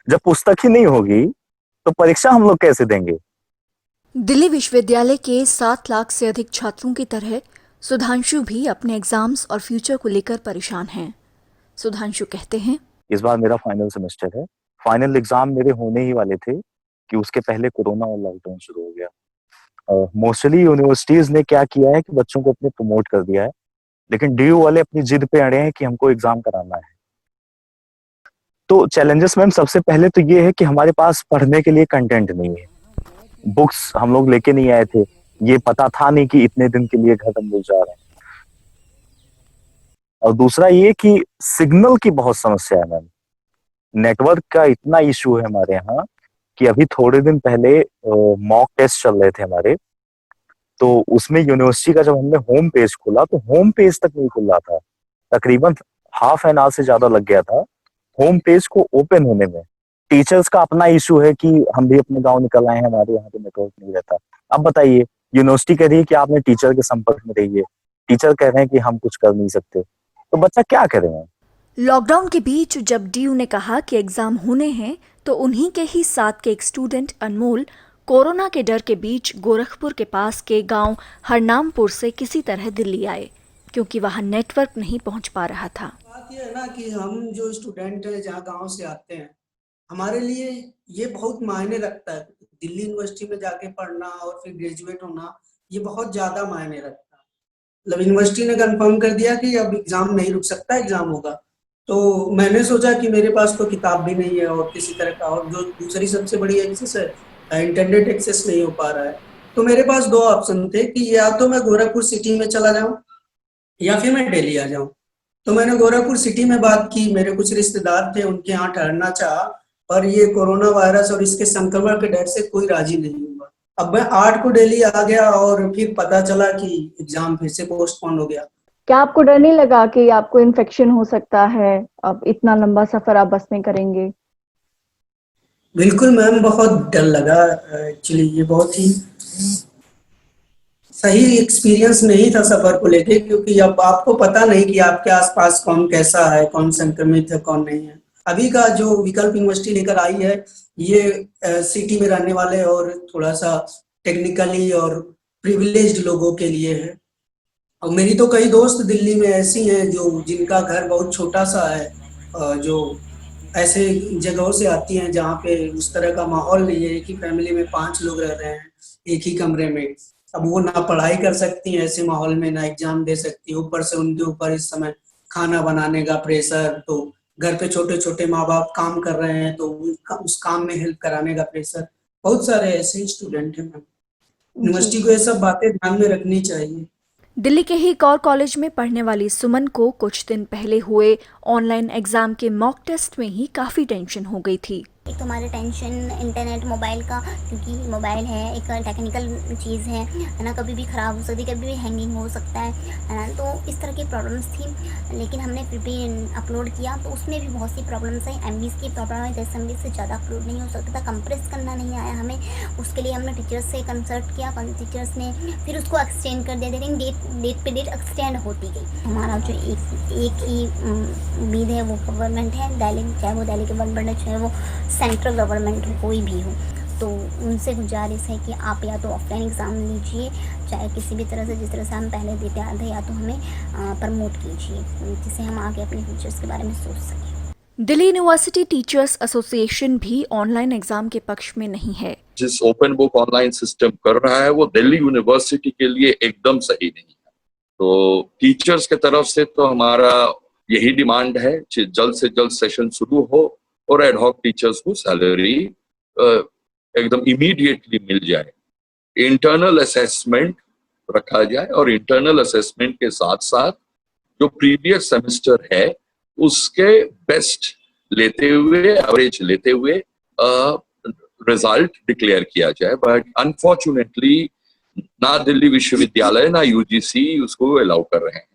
जब पुस्तक ही नहीं होगी तो परीक्षा हम लोग कैसे देंगे? दिल्ली विश्वविद्यालय के 7 लाख से अधिक छात्रों की तरह सुधांशु भी अपने एग्जाम्स और फ्यूचर को लेकर परेशान हैं। सुधांशु कहते हैं, इस बार मेरा फाइनल सेमेस्टर है। फाइनल एग्जाम मेरे होने ही वाले थे कि उसके पहले कोरोना और लॉकडाउन शुरू हो गया। मोस्टली यूनिवर्सिटीज ने क्या किया है कि बच्चों को अपने प्रमोट कर दिया है, लेकिन डीयू वाले अपनी जिद पे अड़े हैं कि हमको एग्जाम कराना है। तो चैलेंजेस मैम सबसे पहले तो ये है कि हमारे पास पढ़ने के लिए कंटेंट नहीं है। बुक्स हम लोग लेके नहीं आए थे, ये पता था नहीं कि इतने दिन के लिए घर हम लोग जा रहे हैं। और दूसरा ये कि सिग्नल की बहुत समस्या है मैम। नेटवर्क का इतना इशू है हमारे यहाँ कि अभी थोड़े दिन पहले मॉक टेस्ट चल रहे थे हमारे, तो उसमें यूनिवर्सिटी का जब हमने होम पेज खोला तो होम पेज तक नहीं खुल रहा था। तकरीबन हाफ एन आवर से ज्यादा लग गया था होम पेज को ओपन होने में। टीचर्स का अपना इशू है कि हम भी अपने गांव निकल आए हैं, हमारे यहाँ पे नेटवर्क नहीं रहता। अब बताइए, यूनिवर्सिटी कह रही है कि आपने टीचर के संपर्क में रहिए, टीचर कह रहे हैं कि हम कुछ कर नहीं सकते, तो बच्चा क्या करेगा? लॉकडाउन के बीच जब डीयू ने कहा कि एग्जाम होने हैं, तो उन्हीं के ही साथ के एक स्टूडेंट अनमोल कोरोना के डर के बीच गोरखपुर के पास के गांव हरनामपुर से किसी तरह दिल्ली आए, क्योंकि वहां नेटवर्क नहीं पहुंच पा रहा था। बात ये है ना कि हम जो स्टूडेंट हैं जहाँ गांव से आते हैं, हमारे लिए ये बहुत मायने रखता है। दिल्ली यूनिवर्सिटी में जाके पढ़ना और फिर ग्रेजुएट होना, ये बहुत ज्यादा मायने रखता है। मतलब यूनिवर्सिटी ने कंफर्म कर दिया कि अब एग्जाम नहीं रुक सकता, एग्जाम होगा। तो मैंने सोचा कि मेरे पास तो किताब भी नहीं है और किसी तरह का, और जो दूसरी सबसे बड़ी एक्सेस है, इंटरनेट एक्सेस नहीं हो पा रहा है। तो मेरे पास दो ऑप्शन थे कि या तो मैं गोरखपुर सिटी में चला जाऊं या फिर मैं दिल्ली आ जाऊं। तो मैंने गोरखपुर सिटी में बात की, मेरे कुछ रिश्तेदार थे, उनके यहाँ ठहरना चाहा, पर ये कोरोना वायरस और इसके संक्रमण के डर से कोई राजी नहीं हुआ। अब मैं 8 को दिल्ली आ गया और फिर पता चला कि एग्जाम फिर से पोस्टपोन हो गया। क्या आपको डर नहीं लगा कि आपको इन्फेक्शन हो सकता है? अब इतना लंबा सफर आप बस में करेंगे। बिल्कुल मैम, बहुत डर लगा। एक्चुअली ये बहुत ही सही एक्सपीरियंस नहीं था सफर को लेके, क्योंकि अब आपको पता नहीं कि आपके आसपास कौन कैसा है, कौन संक्रमित है, कौन नहीं है। अभी का जो विकल्प यूनिवर्सिटी लेकर आई है, ये सिटी में रहने वाले और थोड़ा सा टेक्निकली और प्रिविलेज्ड लोगों के लिए है। और मेरी तो कई दोस्त दिल्ली में ऐसी हैं जो जिनका घर बहुत छोटा सा है, जो ऐसे जगहों से आती हैं जहाँ पे उस तरह का माहौल नहीं है। एक ही फैमिली में 5 लोग रह रहे हैं एक ही कमरे में। अब वो ना पढ़ाई कर सकती हैं ऐसे माहौल में, ना एग्जाम दे सकती है। ऊपर से उनके ऊपर इस समय खाना बनाने का प्रेशर, तो घर पे छोटे छोटे माँ बाप काम कर रहे हैं तो उस काम में हेल्प कराने का प्रेशर। बहुत सारे ऐसे स्टूडेंट हैं। जी। यूनिवर्सिटी को ये सब बातें ध्यान में रखनी चाहिए। दिल्ली के ही एक और कॉलेज में पढ़ने वाली सुमन को कुछ दिन पहले हुए ऑनलाइन एग्जाम के मॉक टेस्ट में ही काफी टेंशन हो गई थी। एक तो हमारे टेंशन इंटरनेट मोबाइल का, क्योंकि मोबाइल है एक टेक्निकल चीज़ है ना, कभी भी ख़राब हो सकती है, कभी भी हैंगिंग हो सकता है ना। तो इस तरह की प्रॉब्लम्स थी, लेकिन हमने फिर भी अपलोड किया तो उसमें भी बहुत सी प्रॉब्लम्स आई। एमबीज़ की प्रॉब्लम है, 10 MB से ज़्यादा अपलोड नहीं हो सकता था, कंप्रेस करना नहीं आया हमें। उसके लिए हमने टीचर्स से कंसल्ट किया, टीचर्स ने फिर उसको एक्सटेंड कर दिया, लेकिन डेट पे डेट एक्सटेंड होती गई। हमारा जो एक ही उम्मीद है वो गवर्नमेंट है, दिल्ली, चाहे वो दिल्ली गवर्नमेंट है चाहे वो सेंट्रल गवर्नमेंट हो, कोई भी हो। तो उनसे गुजारिश है कि आप या तो ऑफलाइन एग्ज़ाम लीजिए, चाहे किसी भी तरह से, जिस तरह से हम पहले देते आए थे, या तो हमें प्रमोट कीजिए, जिससे हम आगे अपने फ्यूचर्स के बारे में सोच सकें। दिल्ली यूनिवर्सिटी टीचर्स एसोसिएशन भी ऑनलाइन एग्जाम के पक्ष में नहीं है। जिस ओपन बुक ऑनलाइन सिस्टम कर रहा है वो दिल्ली यूनिवर्सिटी के लिए एकदम सही नहीं है। तो टीचर्स के तरफ से तो हमारा यही डिमांड है कि जल्द से जल्द सेशन शुरू हो और एडहॉक टीचर्स को सैलरी एकदम इमीडिएटली मिल जाए। इंटरनल असेसमेंट रखा जाए और इंटरनल असेसमेंट के साथ साथ जो प्रीवियस सेमेस्टर है उसके बेस्ट लेते हुए, एवरेज लेते हुए रिजल्ट डिक्लेयर किया जाए। बट अनफॉर्चुनेटली ना दिल्ली विश्वविद्यालय ना यूजीसी उसको अलाउ कर रहे हैं।